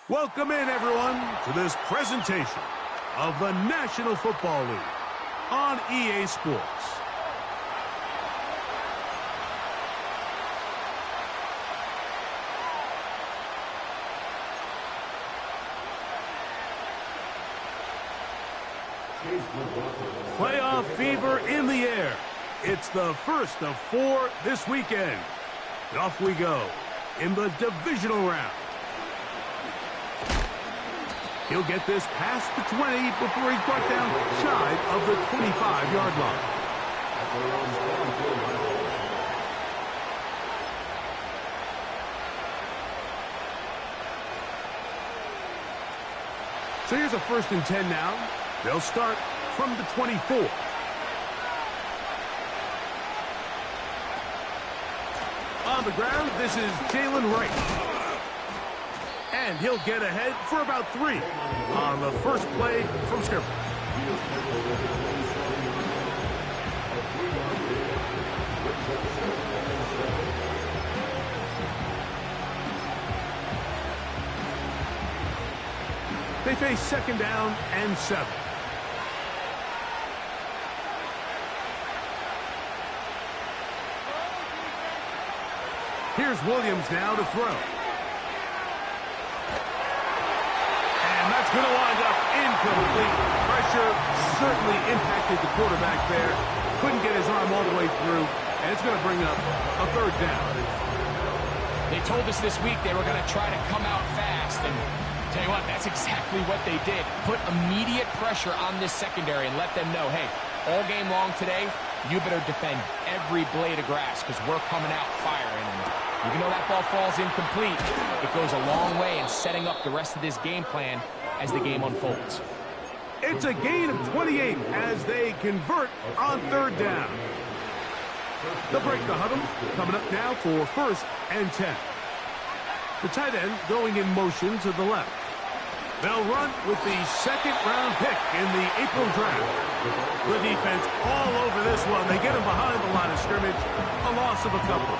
Welcome in, everyone, to this presentation of the National Football League on EA Sports. Playoff fever in the air. It's the first of 4 this weekend. And off we go in the divisional round. He'll get this past the 20 before he's brought down shy of the 25-yard line. So here's a 1st and 10 now. They'll start from the 24. On the ground, this is Jalen Wright. And he'll get ahead for about 3 on the first play from scrimmage. They face 2nd down and 7. Here's Williams now to throw. And that's going to wind up incomplete. Pressure certainly impacted the quarterback there. Couldn't get his arm all the way through, and it's going to bring up a 3rd down. They told us this week they were going to try to come out fast, and tell you what, that's exactly what they did. Put immediate pressure on this secondary and let them know, hey, all game long today, you better defend every blade of grass because we're coming out firing. And even though that ball falls incomplete, it goes a long way in setting up the rest of this game plan as the game unfolds. It's a gain of 28 as they convert on 3rd down. They'll break the huddle. Coming up now for 1st and 10. The tight end going in motion to the left. They'll run with the 2nd-round pick in the April draft. The defense all over this one. They get him behind the line of scrimmage. A loss of a couple.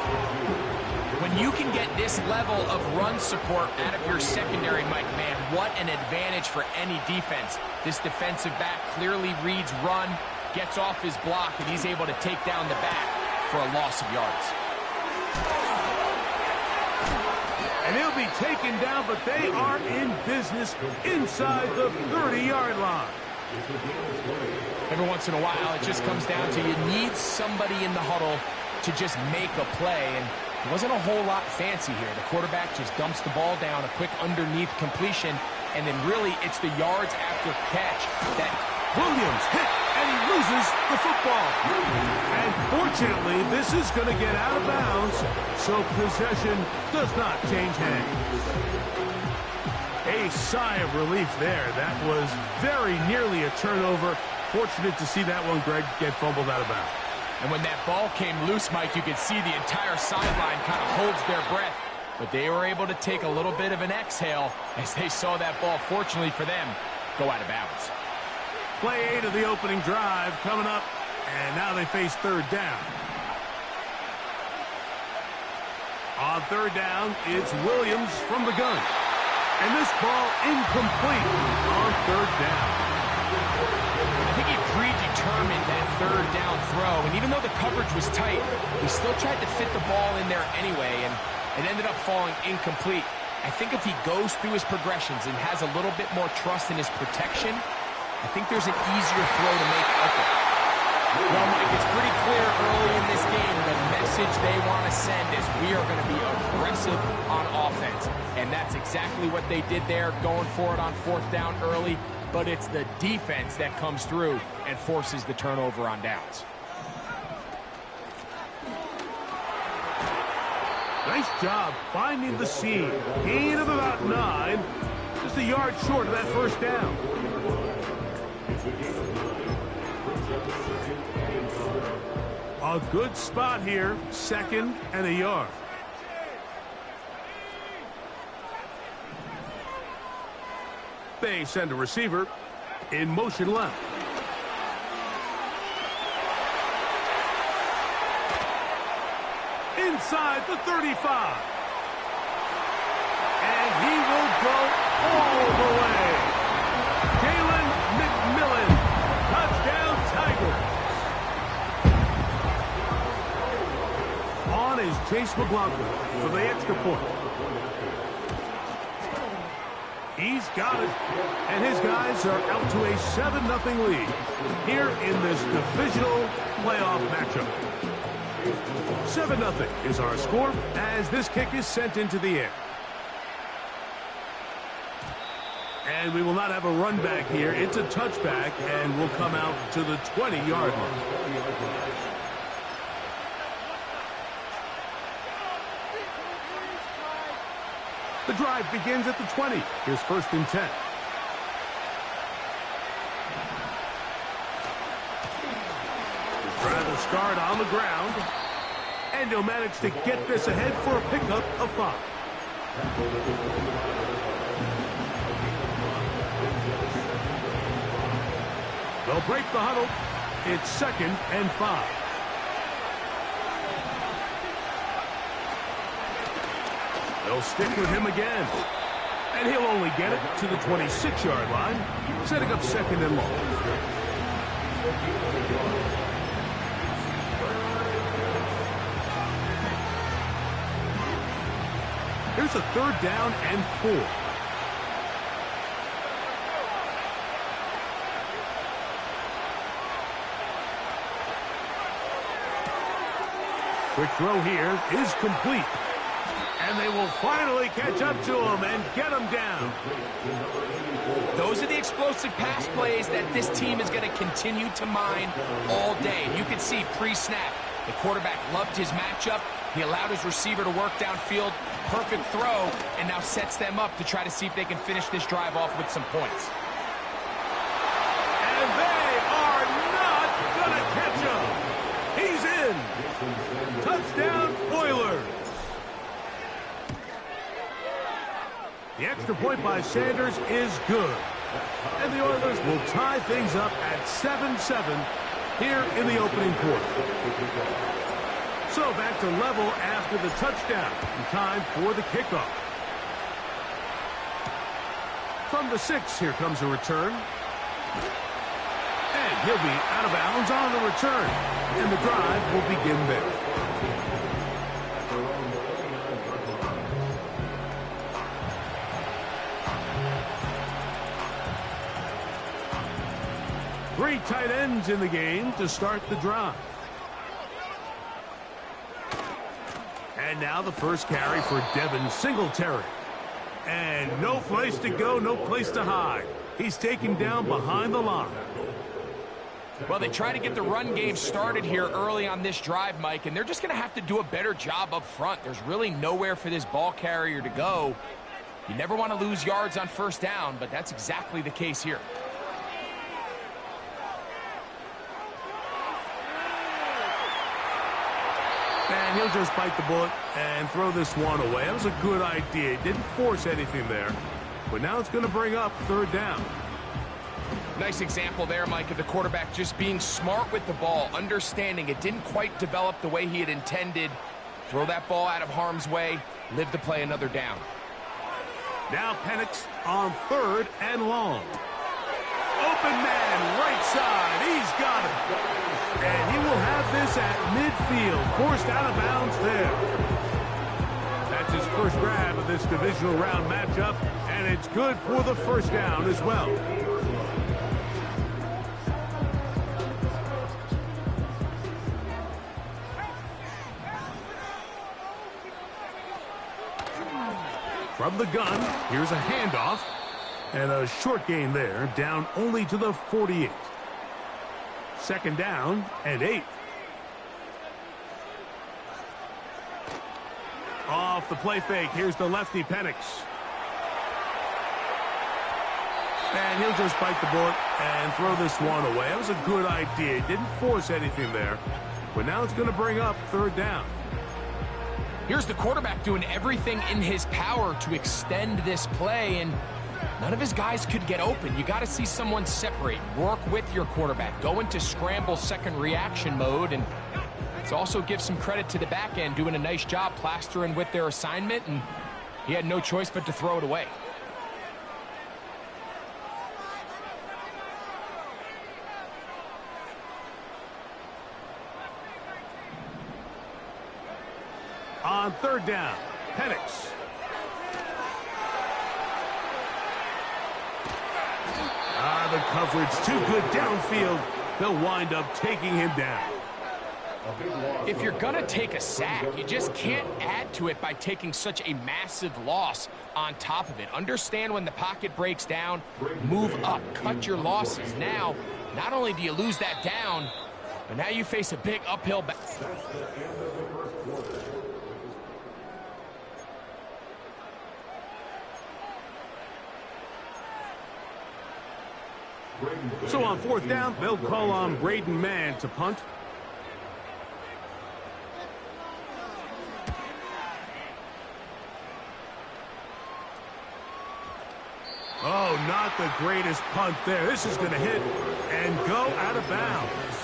When you can get this level of run support out of your secondary, Mike, man, what an advantage for any defense. This defensive back clearly reads run, gets off his block, and he's able to take down the back for a loss of yards. And he'll be taken down, but they are in business inside the 30-yard line. Every once in a while, it just comes down to you need somebody in the huddle to just make a play, and it wasn't a whole lot fancy here. The quarterback just dumps the ball down, a quick underneath completion, and then really it's the yards after catch that Williams hit, and he loses the football. And fortunately, this is going to get out of bounds, so possession does not change hands. A sigh of relief there. That was very nearly a turnover. Fortunate to see that one, Greg, get fumbled out of bounds. And when that ball came loose, Mike, you could see the entire sideline kind of holds their breath. But they were able to take a little bit of an exhale as they saw that ball, fortunately for them, go out of bounds. Play 8 of the opening drive coming up, and now they face 3rd down. On 3rd down, it's Williams from the gun. And this ball incomplete on 3rd down. I think he predetermined that 3rd down throw, and even though the coverage was tight, he still tried to fit the ball in there anyway, and it ended up falling incomplete. I think if he goes through his progressions and has a little bit more trust in his protection, I think there's an easier throw to make out there. Well, Mike, it's pretty clear early in this game the message they want to send is we are going to be aggressive on offense. And that's exactly what they did there, going for it on 4th down early. But it's the defense that comes through and forces the turnover on downs. Nice job finding the seam. Gain of about 9. Just a yard short of that 1st down. A good spot here. 2nd and a yard. They send a receiver in motion left. Inside the 35. And he will throw all the way. Jalen McMillan. Touchdown, Tigers. On is Chase McLaughlin for the extra point. He's got it. And his guys are out to a 7-0 lead here in this divisional playoff matchup. 7-0 is our score as this kick is sent into the air. And we will not have a run back here. It's a touchback and will come out to the 20-yard line. The drive begins at the 20. Here's 1st and 10. Trying to start on the ground. And he'll manage to get this ahead for a pickup of 5. They'll break the huddle. It's 2nd and 5. They'll stick with him again. And he'll only get it to the 26-yard line, setting up 2nd and long. Here's a 3rd down and 4. Quick throw here is complete. And they will finally catch up to him and get him down. Those are the explosive pass plays that this team is going to continue to mine all day. You can see pre-snap, the quarterback loved his matchup. He allowed his receiver to work downfield. Perfect throw, and now sets them up to try to see if they can finish this drive off with some points. And they are not going to catch him. He's in. Touchdown, Oilers. The extra point by Sanders is good. And the Oilers will tie things up at 7-7 here in the opening quarter. So back to level after the touchdown. Time for the kickoff. From the 6, here comes a return. And he'll be out of bounds on the return. And the drive will begin there. Three tight ends in the game to start the drive. And now the first carry for Devin Singletary. And no place to go, no place to hide. He's taken down behind the line. Well, they try to get the run game started here early on this drive, Mike, and they're just going to have to do a better job up front. There's really nowhere for this ball carrier to go. You never want to lose yards on 1st down, but that's exactly the case here. And he'll just bite the bullet and throw this one away. That was a good idea. He didn't force anything there. But now it's going to bring up 3rd down. Nice example there, Mike, of the quarterback just being smart with the ball, understanding it didn't quite develop the way he had intended. Throw that ball out of harm's way, live to play another down. Now Penix on 3rd and long. Open man, right side. He's got it. And he will have this at midfield. Forced out of bounds there. That's his first grab of this divisional round matchup. And it's good for the 1st down as well. From the gun, here's a handoff. And a short gain there, down only to the 48. 2nd down and 8. Off the play fake, here's the lefty Penix. And he'll just bite the bullet and throw this one away. That was a good idea. Didn't force anything there. But now it's going to bring up 3rd down. Here's the quarterback doing everything in his power to extend this play, and none of his guys could get open. You got to see someone separate, work with your quarterback, go into scramble second reaction mode, and let's also give some credit to the back end doing a nice job plastering with their assignment, and he had no choice but to throw it away. on third down. Penix. The coverage too good downfield. They'll wind up taking him down. If you're going to take a sack, you just can't add to it by taking such a massive loss on top of it. Understand when the pocket breaks down, move up, cut your losses. Now, not only do you lose that down, but now you face a big uphill battle. So on fourth down, they'll call on Braden Mann to punt. Oh, not the greatest punt there. This is going to hit and go out of bounds.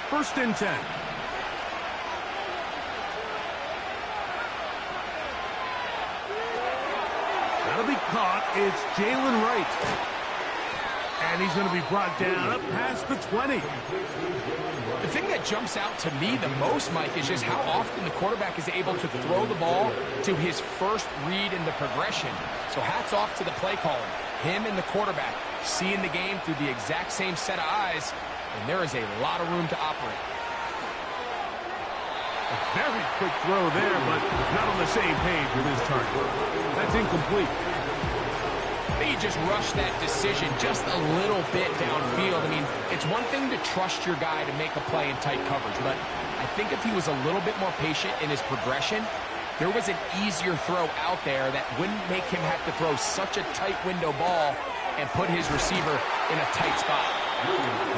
First and 10. That'll be caught. It's Jalen Wright. And he's going to be brought down up past the 20. The thing that jumps out to me the most, Mike, is just how often the quarterback is able to throw the ball to his first read in the progression. So hats off to the play caller. Him and the quarterback seeing the game through the exact same set of eyes, and there is a lot of room to operate. A very quick throw there, but not on the same page with his target. That's incomplete. He just rushed that decision just a little bit downfield. I mean, it's one thing to trust your guy to make a play in tight coverage, but I think if he was a little bit more patient in his progression, there was an easier throw out there that wouldn't make him have to throw such a tight window ball and put his receiver in a tight spot.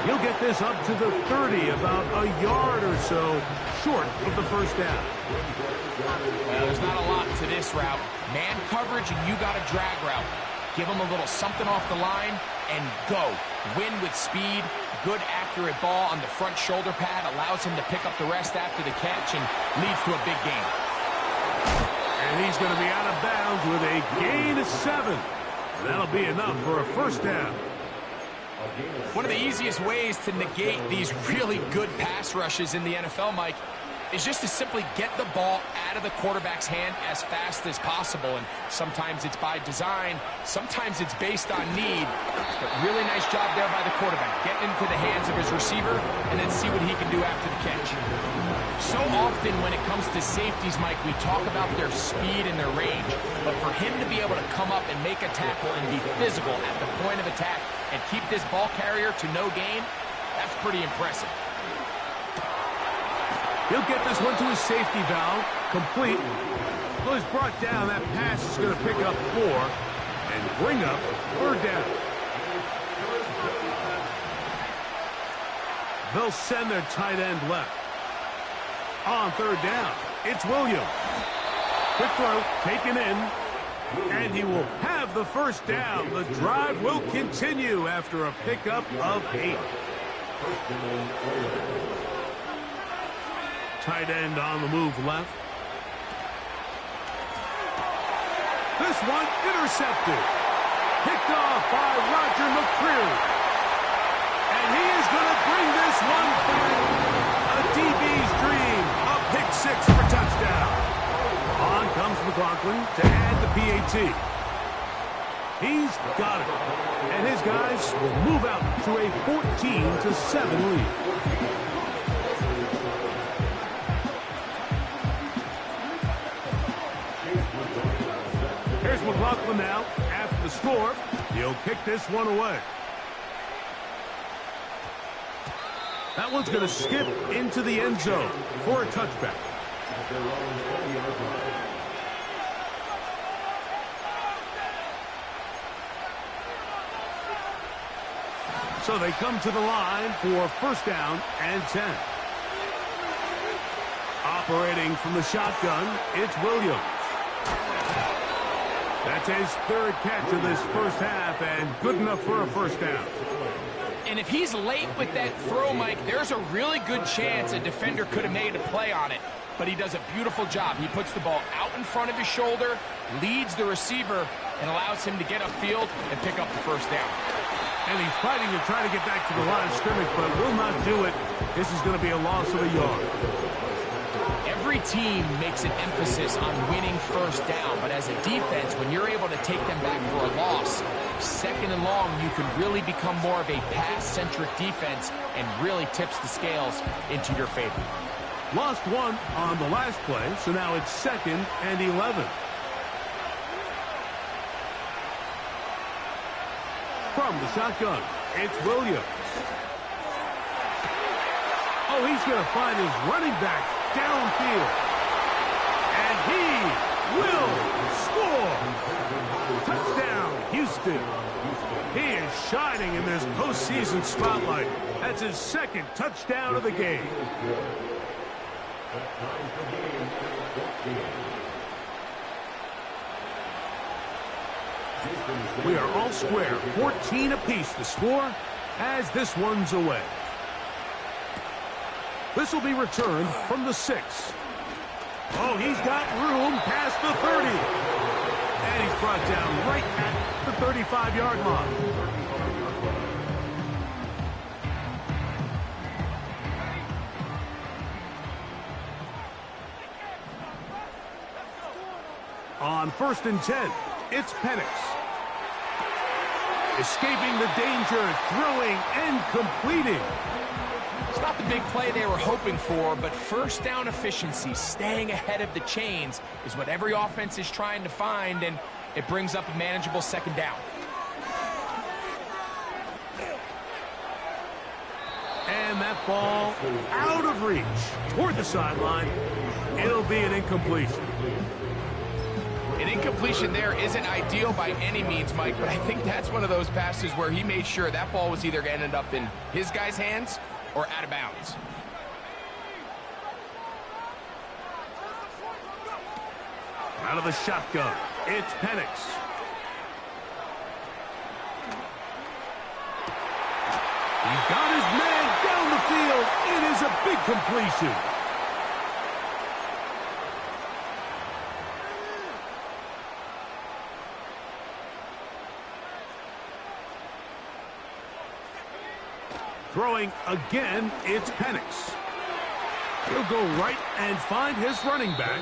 He'll get this up to the 30, about a yard or so short of the first down. Well, there's not a lot to this route. Man coverage, and you got a drag route. Give him a little something off the line and go. Win with speed. Good, accurate ball on the front shoulder pad. Allows him to pick up the rest after the catch and leads to a big gain. And he's going to be out of bounds with a gain of 7. That'll be enough for a first down. One of the easiest ways to negate these really good pass rushes in the NFL, Mike, is just to simply get the ball out of the quarterback's hand as fast as possible. And sometimes it's by design, sometimes it's based on need. But really nice job there by the quarterback, getting into the hands of his receiver and then see what he can do after the catch. So often when it comes to safeties, Mike, we talk about their speed and their range. But for him to be able to come up and make a tackle and be physical at the point of attack and keep this ball carrier to no gain, that's pretty impressive. He'll get this one to his safety valve, complete. Well, he's brought down. That pass is going to pick up 4 and bring up third down. They'll send their tight end left. On third down, it's Williams. Quick throw, taken in, and he will have the first down. The drive will continue after a pickup of 8. Tight end on the move left. This one intercepted. Picked off by Roger McCreary. And he is going to bring this one back. A DB's dream. A pick 6 for touchdown. On comes McLaughlin to add the PAT. He's got it. And his guys will move out to a 14-7 lead. Here's McLaughlin now. After the score, he'll kick this one away. That one's going to skip into the end zone for a touchback. So they come to the line for first down and 10. Operating from the shotgun, it's Williams. That's his third catch of this first half and good enough for a first down. And if he's late with that throw, Mike, there's a really good chance a defender could have made a play on it. But he does a beautiful job. He puts the ball out in front of his shoulder, leads the receiver, and allows him to get upfield and pick up the first down. And he's fighting to try to get back to the line of scrimmage, but will not do it. This is going to be a loss of a yard. Every team makes an emphasis on winning first down, but as a defense, when you're able to take them back for a loss, second and long, you can really become more of a pass-centric defense and really tips the scales into your favor. Lost one on the last play, so now it's 2nd and 11. From the shotgun, it's Williams. Oh, he's going to find his running back downfield. And he will score. Touchdown, Houston. He is shining in this postseason spotlight. That's his 2nd touchdown of the game. We are all square, 14 apiece the score as this one's away. This will be returned from the 6. Oh, he's got room past the 30. And he's brought down right at the 35-yard line. On 1st and 10, it's Penix. Escaping the danger, throwing and completing. It's not the big play they were hoping for, but first down efficiency, staying ahead of the chains, is what every offense is trying to find, and it brings up a manageable 2nd down. And that ball out of reach toward the sideline. It'll be an incompletion. An incompletion there isn't ideal by any means, Mike, but I think that's one of those passes where he made sure that ball was either going to end up in his guy's hands or out of bounds. Out of the shotgun, it's Penix. He's got his man down the field. It is a big completion. Throwing again, it's Penix. He'll go right and find his running back.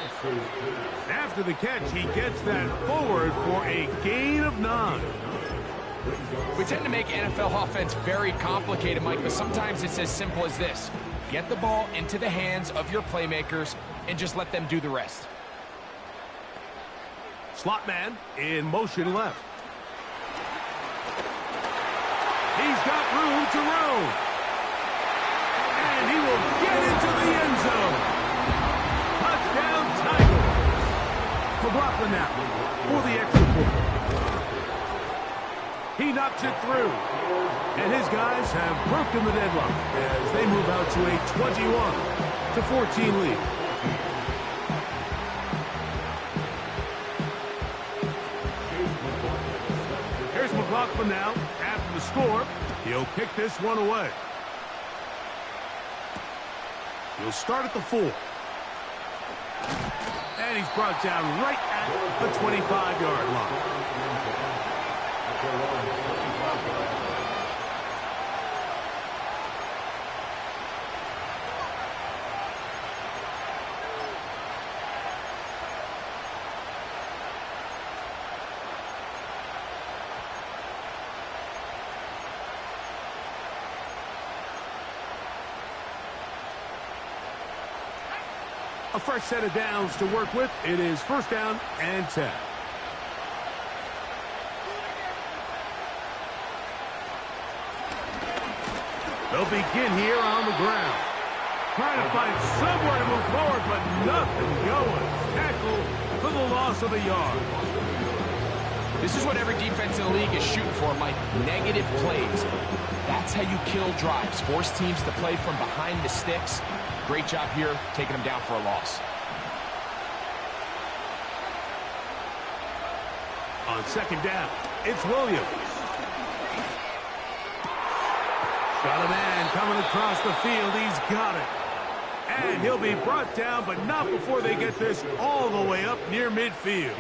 After the catch, he gets that forward for a gain of 9. We tend to make NFL offense very complicated, Mike, but sometimes it's as simple as this. Get the ball into the hands of your playmakers and just let them do the rest. Slot man in motion left. He's got room to roam. And he will get into the end zone. Touchdown, Tigers. McLaughlin now for the extra point. He knocks it through. And his guys have broken the deadlock as they move out to a 21-14 lead. Here's McLaughlin now. After the score, he'll kick this one away. He'll start at the 4. And he's brought down right at the 25-yard line. A fresh set of downs to work with. It is 1st down and 10. They'll begin here on the ground. Trying to find somewhere to move forward, but nothing going. Tackle for the loss of a yard. This is what every defense in the league is shooting for, Mike. Negative plays. That's how you kill drives. Force teams to play from behind the sticks. Great job here, taking them down for a loss. On 2nd down, it's Williams. Got a man coming across the field. He's got it. And he'll be brought down, but not before they get this all the way up near midfield.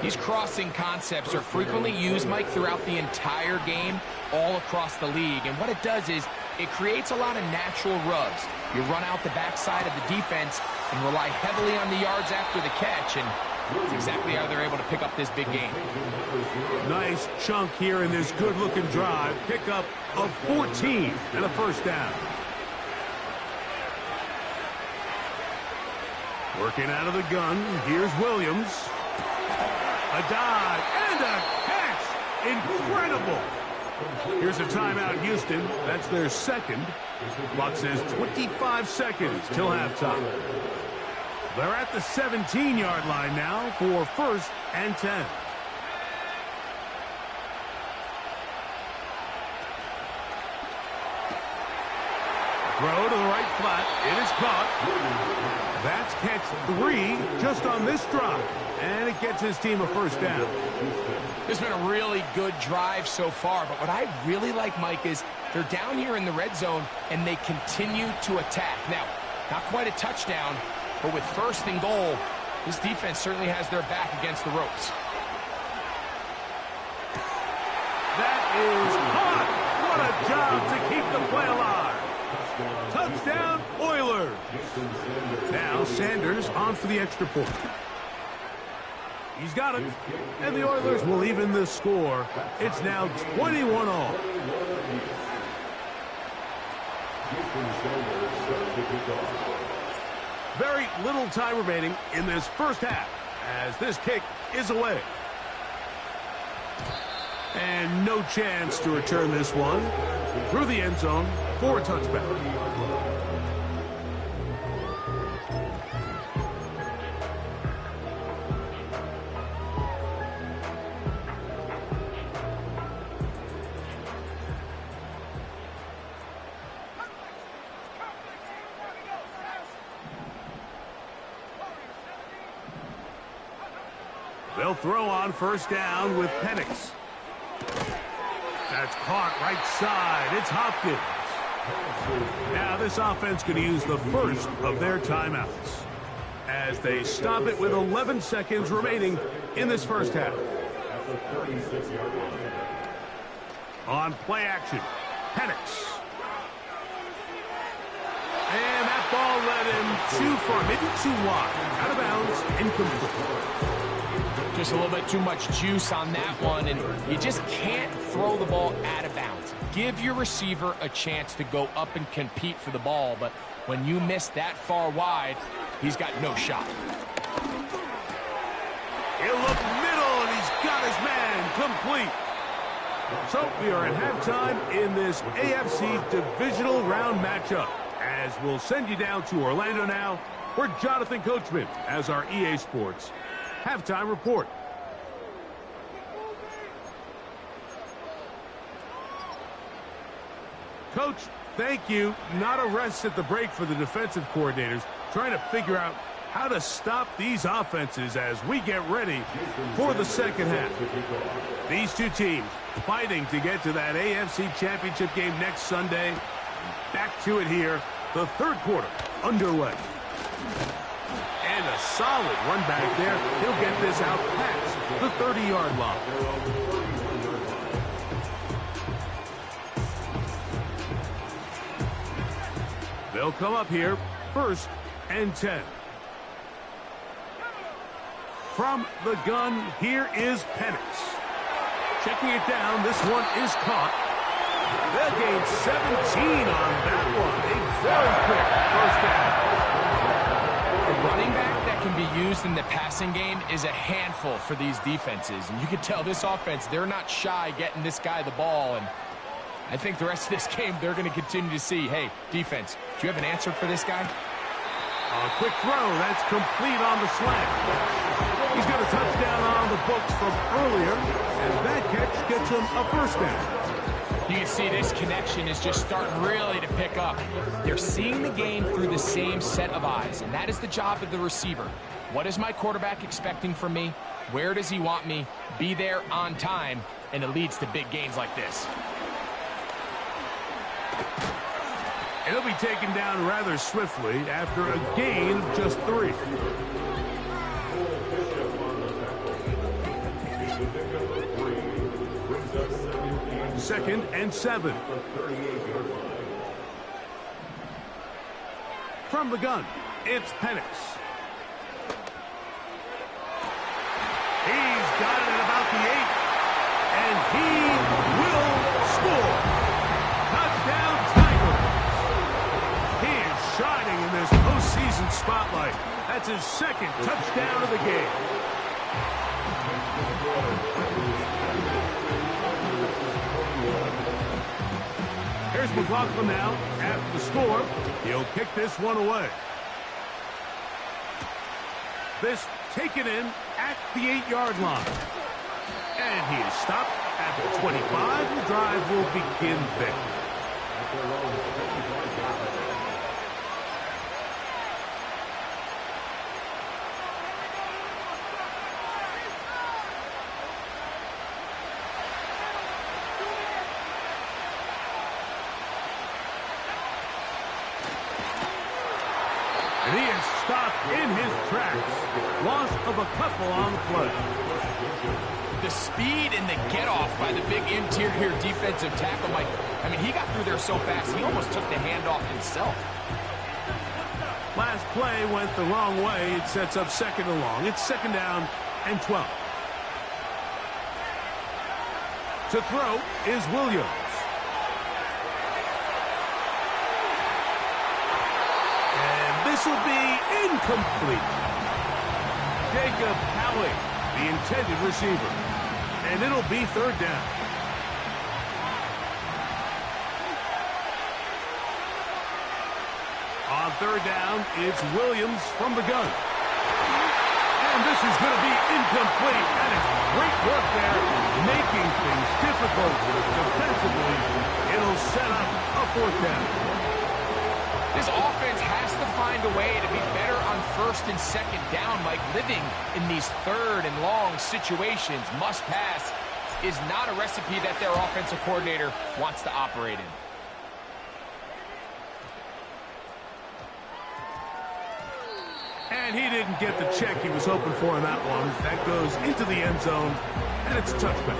These crossing concepts are frequently used, Mike, throughout the entire game, all across the league. And what it does is it creates a lot of natural rubs. You run out the backside of the defense and rely heavily on the yards after the catch, and that's exactly how they're able to pick up this big game. Nice chunk here in this good-looking drive. Pickup of 14 and a first down. Working out of the gun, here's Williams. A dive and a catch. Incredible. Here's a timeout, Houston. That's their second. Clock says 25 seconds till halftime. They're at the 17-yard line now for first and 10. Throw to the right flat. It is caught. That's catch 3 just on this drive. And it gets his team a first down. This has been a really good drive so far, but what I really like, Mike, is they're down here in the red zone, and they continue to attack. Now, not quite a touchdown, but with first and goal, this defense certainly has their back against the ropes. That is caught. What a job to keep the play alive. Touchdown, Oilers. Now Sanders on for the extra point. He's got it. And the Oilers will even the score. It's now 21-all. Very little time remaining in this first half as this kick is away. And no chance to return this one through the end zone for a touchback. They'll throw on first down with Penix. That's caught right side. It's Hopkins. Now this offense going to use the first of their timeouts as they stop it with 11 seconds remaining in this first half. On play action, Penix. And that ball led him too far, maybe too wide. Out of bounds, incomplete. Just a little bit too much juice on that one, and you just can't throw the ball out of bounds. Give your receiver a chance to go up and compete for the ball, but when you miss that far wide, he's got no shot. He'll look middle, and he's got his man complete. So we are at halftime in this AFC divisional round matchup, as we'll send you down to Orlando now, where Jonathan Coachman has our EA Sports halftime report. Coach, thank you. Not a rest at the break for the defensive coordinators, trying to figure out how to stop these offenses as we get ready for the second half. These two teams fighting to get to that AFC Championship game next Sunday. Back to it here, the third quarter underway. And a solid run back there. He'll get this out past the 30-yard line. They'll come up here, first and 10. From the gun, here is Penix. Checking it down, this one is caught. They'll gain 17 on that one. A very quick first down. A running back that can be used in the passing game is a handful for these defenses. And you can tell this offense, they're not shy getting this guy the ball. And I think the rest of this game, they're going to continue to see, hey, defense, do you have an answer for this guy? A quick throw. That's complete on the slant. He's got a touchdown on the books from earlier, and that catch gets him a first down. You can see this connection is just starting really to pick up. They're seeing the game through the same set of eyes, and that is the job of the receiver. What is my quarterback expecting from me? Where does he want me? Be there on time, and it leads to big gains like this. And he'll be taken down rather swiftly after a gain of just 3. Second and 7. From the gun, it's Penix. He's got it at about the 8. And he will score. Touchdown, Tigers. He is shining in this postseason spotlight. That's his second touchdown of the game. Here's McLaughlin now. After the score, he'll kick this one away. This taken in at the 8-yard line. And he is stopped at the 25. The drive will begin there. And he is stopped in his tracks. Loss of a couple on the play. The speed and the get-off by the big interior defensive tackle, Mike. I mean, he got through there so fast, he almost took the handoff himself. Last play went the wrong way. It sets up second and long. It's second down and 12. To throw is Williams. And this will be incomplete. Jacob Howey, the intended receiver. And it'll be third down. On third down, it's Williams from the gun. And this is going to be incomplete. That is great work there, making things difficult defensively. It'll set up a fourth down. This offense has to find a way to be better on first and second down, Mike. Living in these third and long situations, must pass, is not a recipe that their offensive coordinator wants to operate in. And he didn't get the check he was hoping for in that one. That goes into the end zone, and it's a touchback.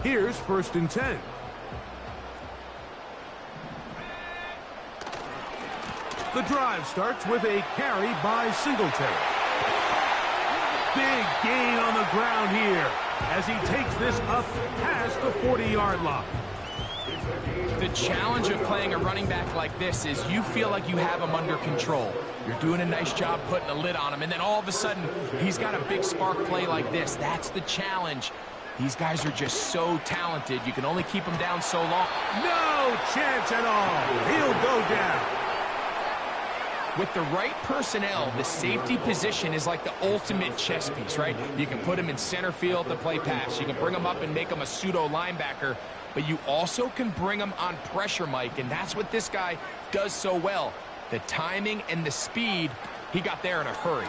Here's first and 10. The drive starts with a carry by Singletary. Big gain on the ground here as he takes this up past the 40-yard line. The challenge of playing a running back like this is you feel like you have him under control. You're doing a nice job putting a lid on him, and then all of a sudden, he's got a big spark play like this. That's the challenge. These guys are just so talented. You can only keep them down so long. No chance at all. He'll go down. With the right personnel, the safety position is like the ultimate chess piece, right? You can put him in center field to play pass. You can bring him up and make him a pseudo linebacker, but you also can bring him on pressure, Mike, and that's what this guy does so well. The timing and the speed, he got there in a hurry.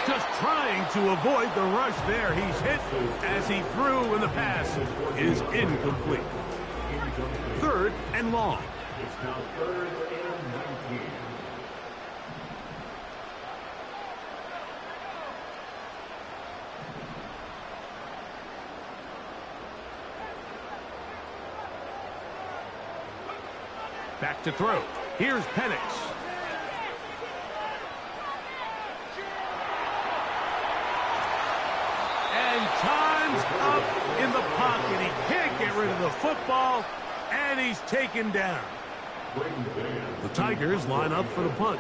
Just trying to avoid the rush there. He's hit as he threw, and the pass is incomplete. Third and long. It's now third and 19. Back to throw. Here's Penix. And time's up in the pocket. He can't get rid of the football. And he's taken down. The Tigers line up for the punt.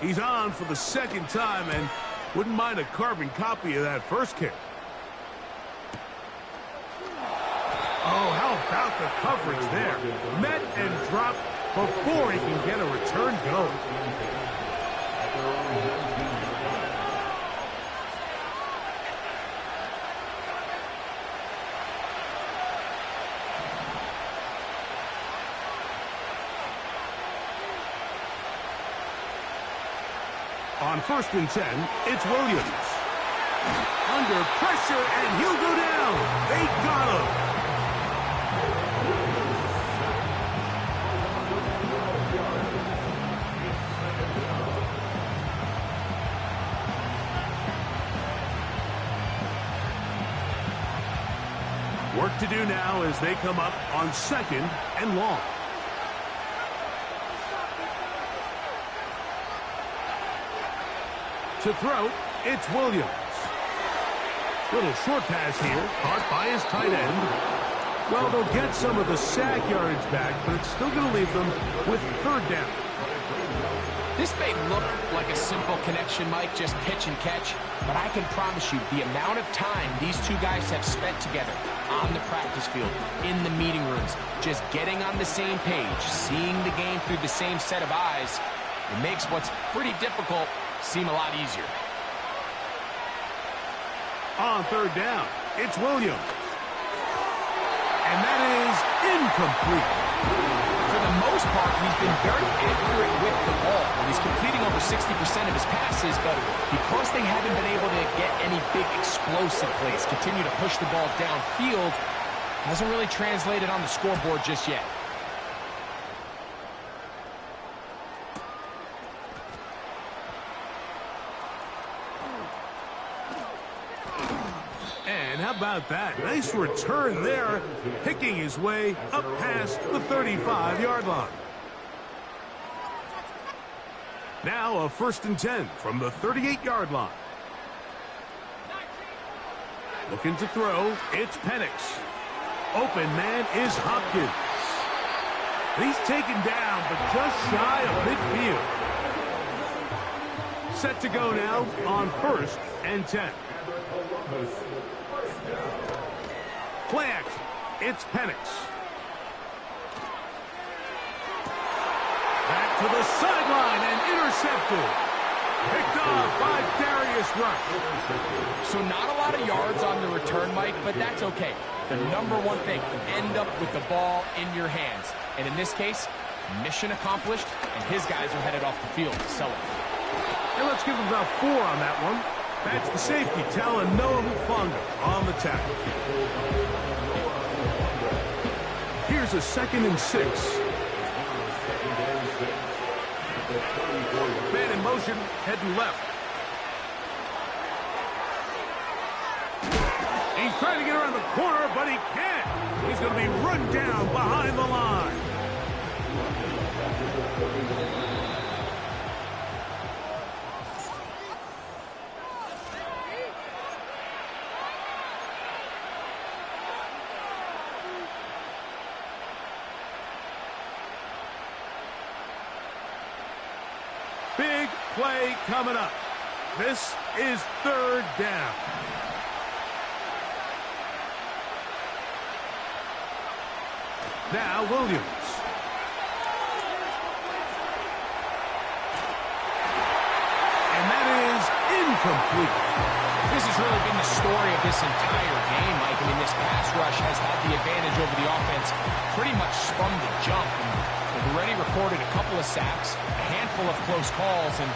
He's on for the second time and wouldn't mind a carbon copy of that first kick. Oh, how about the coverage there? Met and dropped before he can get a return going. On 1st and 10, it's Williams. Under pressure, and he'll go down. They got him. Work to do now as they come up on 2nd and long. To throw, it's Williams. Little short pass here, caught by his tight end. Well, they'll get some of the sack yardage back, but it's still going to leave them with 3rd down. This may look like a simple connection, Mike, just pitch and catch, but I can promise you the amount of time these two guys have spent together on the practice field, in the meeting rooms, just getting on the same page, seeing the game through the same set of eyes, it makes what's pretty difficult seem a lot easier. On 3rd down, it's Williams. And that is incomplete. For the most part, he's been very accurate with the ball. He's completing over 60% of his passes, but because they haven't been able to get any big explosive plays, continue to push the ball downfield, hasn't really translated on the scoreboard just yet. And how about that? Nice return there, picking his way up past the 35-yard line. Now a 1st and 10 from the 38-yard line. Looking to throw, it's Penix. Open man is Hopkins. He's taken down, but just shy of midfield. Set to go now on 1st and 10. Play action. It's Penix. Back to the sideline and intercepted. Picked off by Darius Rush. So not a lot of yards on the return, Mike, but that's okay. The number one thing, end up with the ball in your hands. And in this case, mission accomplished, and his guys are headed off the field to celebrate. And let's give him about 4 on that one. That's the safety, Noah Hufanga on the tackle. Here's a 2nd and 6. Man in motion, heading left. He's trying to get around the corner, but he can't. He's going to be run down behind the line. Big play coming up. This is 3rd down. Now Williams. And that is incomplete. This has really been the story of this entire game, Mike. I mean, this pass rush has had the advantage over the offense pretty much from the jump. And they've already recorded a couple of sacks, a handful of close calls, and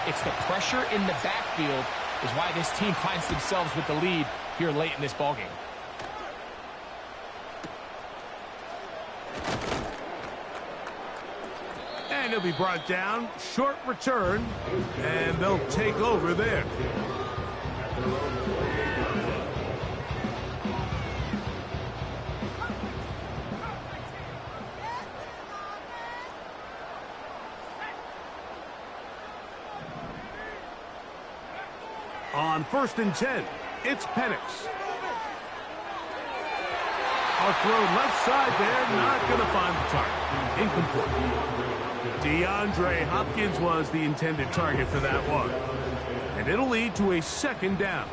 it's the pressure in the backfield is why this team finds themselves with the lead here late in this ballgame. And he'll be brought down. Short return, and they'll take over there. On 1st and 10, it's Penix. A throw left side there, not going to find the target. Incomplete. DeAndre Hopkins was the intended target for that one. And it'll lead to a 2nd down.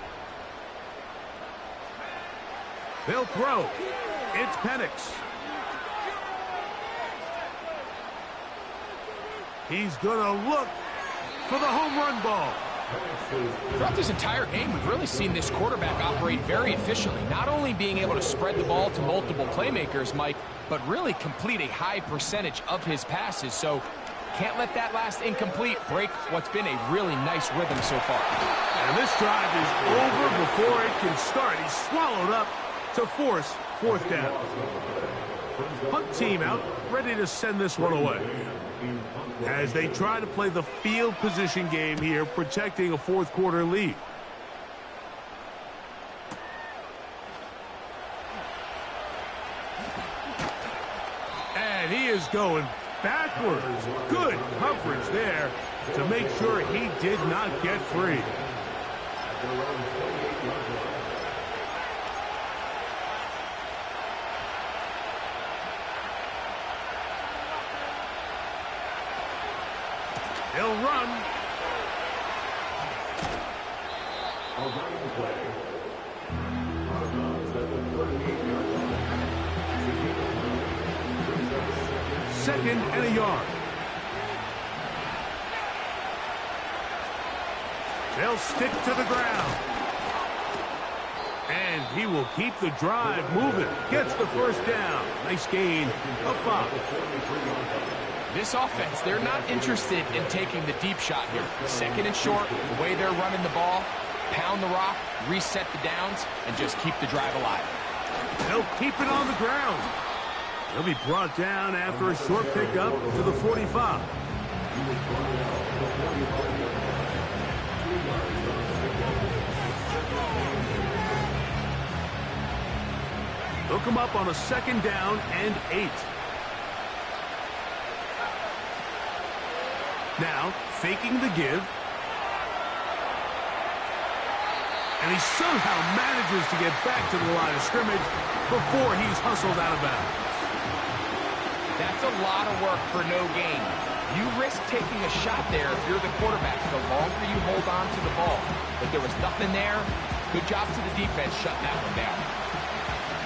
They'll throw. It's Penix. He's going to look for the home run ball. Throughout this entire game, we've really seen this quarterback operate very efficiently, not only being able to spread the ball to multiple playmakers, Mike, but really complete a high percentage of his passes. So Can't let that last incomplete break what's been a really nice rhythm so far. And this drive is over before it can start. He's swallowed up to force fourth down. Punt team out, ready to send this one away. As they try to play the field position game here, protecting a fourth quarter lead. And he is going backwards. Good coverage there to make sure he did not get free. He'll run. Second and a yard. They'll stick to the ground. And he will keep the drive moving. Gets the first down. Nice gain of 5. This offense, they're not interested in taking the deep shot here. Second and short, the way they're running the ball, pound the rock, reset the downs, and just keep the drive alive. They'll keep it on the ground. He'll be brought down after a short pickup to the 45. Hook him up on a second down and 8. Now, faking the give. And he somehow manages to get back to the line of scrimmage before he's hustled out of bounds. That's a lot of work for no gain. You risk taking a shot there if you're the quarterback the longer you hold on to the ball. But there was nothing there. Good job to the defense shutting that one down.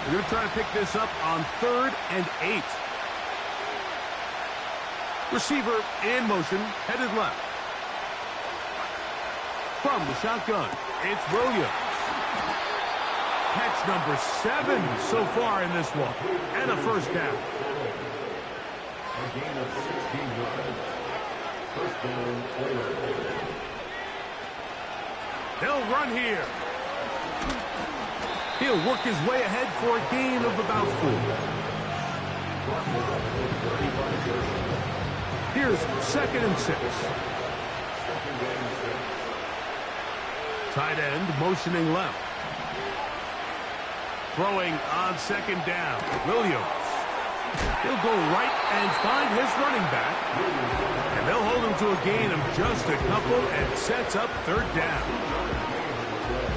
We're going to try to pick this up on 3rd and 8. Receiver in motion, headed left. From the shotgun, it's Williams. Catch number 7 so far in this one. And a first down. A gain of 16 yards. First down, Oilers. They'll run here. He'll work his way ahead for a gain of about 4. Here's 2nd and 6. Tight end motioning left. Throwing on 2nd down. Williams. He'll go right and find his running back. And they'll hold him to a gain of just a couple and sets up 3rd down.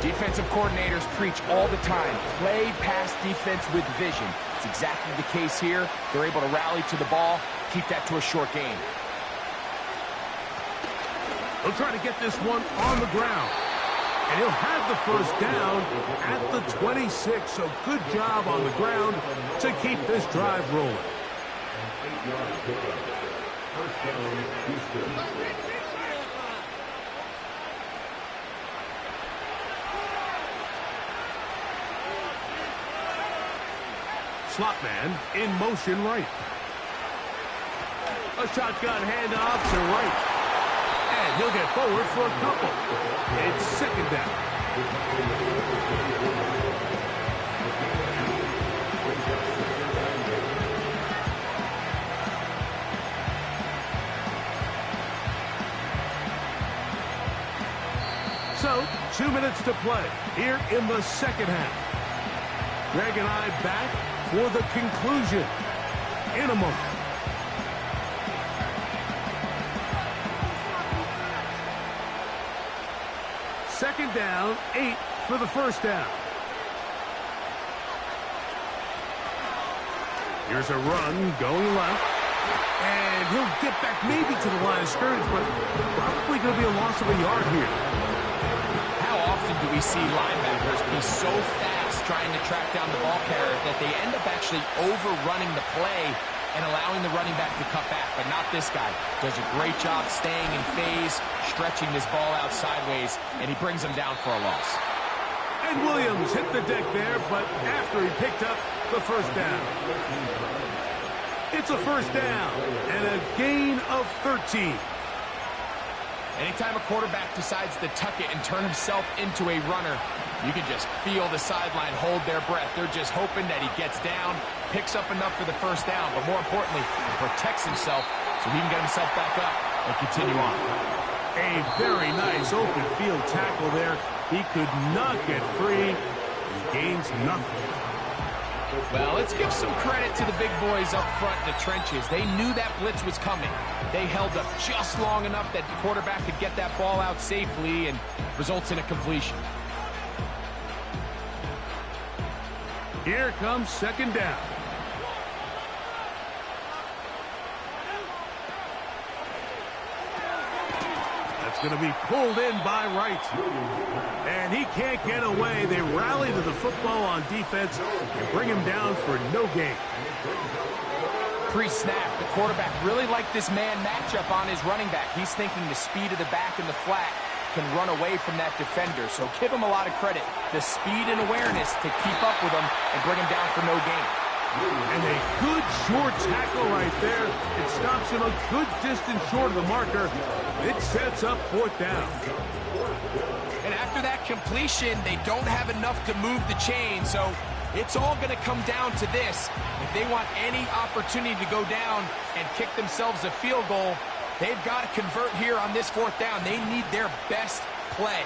Defensive coordinators preach all the time, play pass defense with vision. It's exactly the case here. They're able to rally to the ball, keep that to a short gain. He'll try to get this one on the ground. And he'll have the first down at the 26. So good job on the ground to keep this drive rolling. An 8-yard pickup. First down, Houston. Slot man in motion right. A shotgun handoff to right. And he'll get forward for a couple. It's 2nd down. So, 2 minutes to play here in the 2nd half. Greg and I back for the conclusion in a moment. Second down, 8 for the first down. Here's a run going left. And he'll get back maybe to the line of scrimmage, but probably going to be a loss of a yard here. How often do we see linebackers be so fast trying to track down the ball carrier that they end up actually overrunning the play and allowing the running back to cut back, but not this guy. Does a great job staying in phase, stretching this ball out sideways, and he brings him down for a loss. And Williams hit the deck there, but after he picked up the first down. It's a first down and a gain of 13. Anytime a quarterback decides to tuck it and turn himself into a runner, you can just feel the sideline hold their breath. They're just hoping that he gets down, picks up enough for the first down, but more importantly, protects himself so he can get himself back up and continue on. A very nice open field tackle there. He could not get free. He gains nothing. Well, let's give some credit to the big boys up front in the trenches. They knew that blitz was coming. They held up just long enough that the quarterback could get that ball out safely and results in a completion. Here comes second down. That's going to be pulled in by Wright. And he can't get away. They rally to the football on defense and bring him down for no gain. Pre-snap, the quarterback really liked this man matchup on his running back. He's thinking the speed of the back in the flat can run away from that defender. So give him a lot of credit. The speed and awareness to keep up with him and bring him down for no gain. And a good short tackle right there. It stops him a good distance short of the marker. It sets up fourth down. And after that completion, they don't have enough to move the chain. So it's all going to come down to this. If they want any opportunity to go down and kick themselves a field goal, they've got to convert here on this fourth down. They need their best play.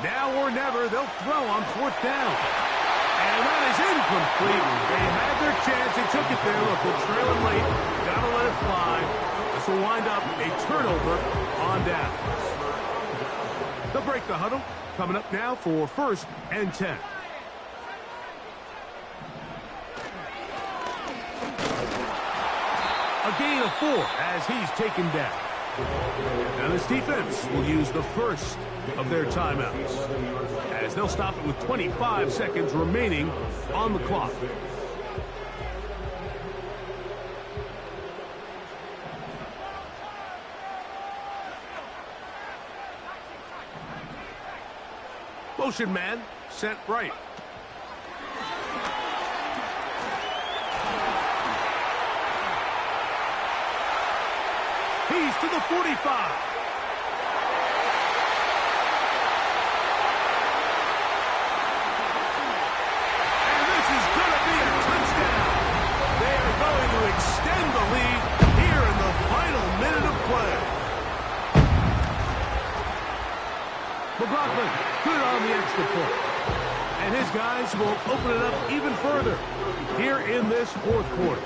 Now or never, they'll throw on fourth down. And that is incomplete. They had their chance. They took it there. Look, they're trailing late. Got to let it fly. This will wind up a turnover on down. They'll break the huddle. Coming up now for first and 10. A gain of 4 as he's taken down. Now this defense will use the first of their timeouts as they'll stop it with 25 seconds remaining on the clock. Motion man sent right. He's to the 45. And this is going to be a touchdown. They are going to extend the lead here in the final minute of play. McLaughlin, good on the extra point. And his guys will open it up even further here in this fourth quarter.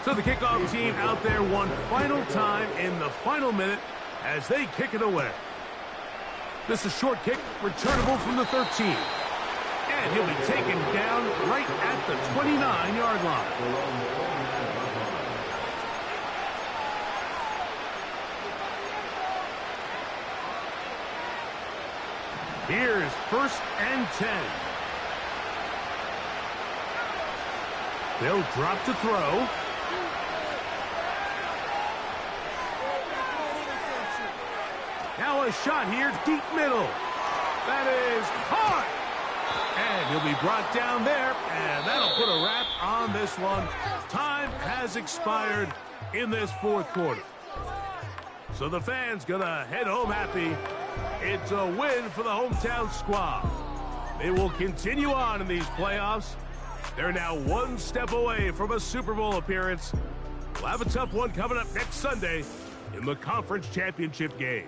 So the kickoff team out there one final time in the final minute as they kick it away. This is a short kick, returnable from the 13. And he'll be taken down right at the 29-yard line. Here's first and 10. They'll drop to throw. Now a shot here, deep middle. That is caught. And he'll be brought down there, and that'll put a wrap on this one. Time has expired in this fourth quarter. So the fans gonna head home happy. It's a win for the hometown squad. They will continue on in these playoffs. They're now one step away from a Super Bowl appearance. We'll have a tough one coming up next Sunday in the conference championship game.